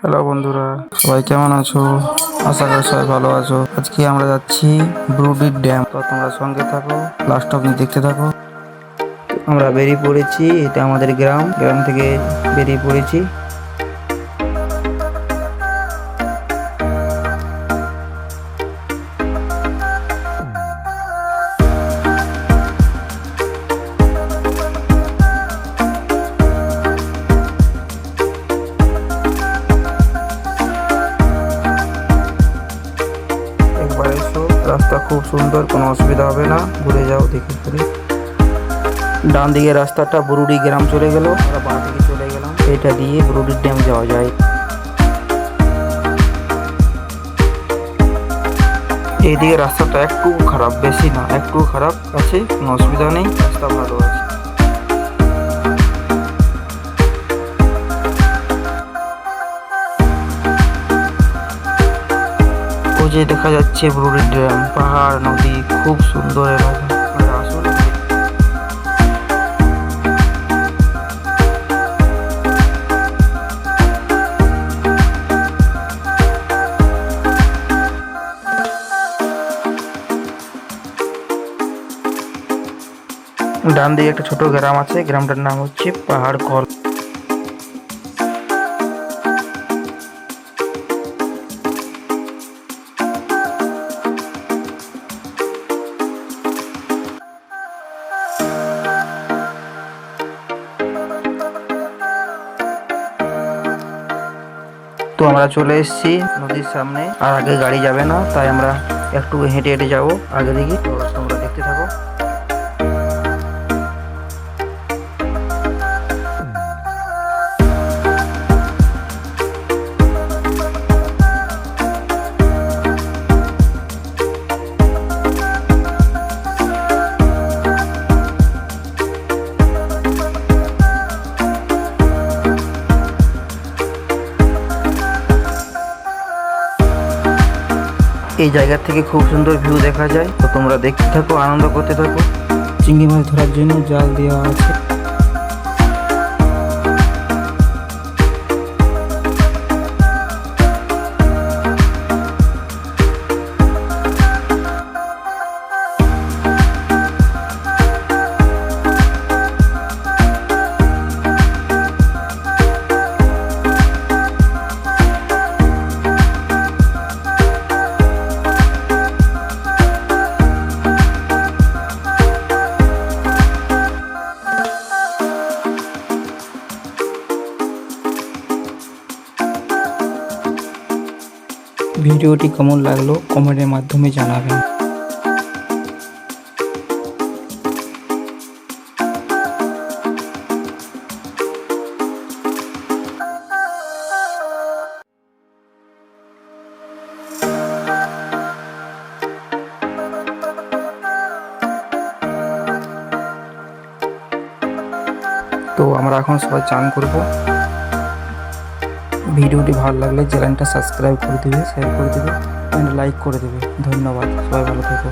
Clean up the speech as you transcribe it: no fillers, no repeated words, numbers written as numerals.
Hello বন্ধুরা, সবাই কেমন আছো? আশা করি সবাই ভালো আছো। আজকে আমরা যাচ্ছি ব্রুডির ড্যাম। তো তোমরা সঙ্গে থাকো, লাস্ট অব্দি দেখতে থাকো। আমরা বেরিয়ে পড়েছি, এটা আমাদের গ্রাম থেকে বেরিয়ে পড়েছি। একবার এসো, রাস্তা খুব সুন্দর, কোনো অসুবিধা হবে না। ঘুরে যাও দেখে ঘুরে। ডান দিকে রাস্তাটা বুরুডি গ্রাম চলে গেল, আমরা বাঁ দিকে চলে গেলাম। এটা দিয়ে বুরুডির ড্যাম যাওয়া যায়। এইদিকে রাস্তাটা একটু খারাপ, বেশি না, একটু খারাপ আছে, কোনো অসুবিধা নেই, রাস্তা ভালো আছে। ওই যে দেখা যাচ্ছে ব্রুডির ড্যাম, পাহাড়, নদী, খুব সুন্দর এলাকা। আপনারা আসুন। ডান দিকে একটা ছোট গ্রাম আছে, গ্রামটার নাম হচ্ছে পাহাড় কল। তো আমরা চলে এসেছি নদীর সামনে, আর আগে গাড়ি যাবে না, তাই আমরা একটু হেঁটে হেঁটে যাবো আগে দিকে। তো তোমরা দেখতে থাকো। এই জায়গা থেকে খুব সুন্দর ভিউ দেখা যায়। তো তোমরা দেখতে থাকো, আনন্দ করতে থাকো। চিংড়ি মাছ ধরার জন্য জাল দেওয়া আছে। ভিডিওটি কেমন লাগলো কমেন্টের মাধ্যমে জানাবেন। তো আমরা এখন সবাই চান করব। ভিডিওটি ভালো লাগলে চ্যানেলটা সাবস্ক্রাইব করে দেবে, শেয়ার করে দেবে, লাইক করে দেবে। ধন্যবাদ, সবাই ভালো থেকো।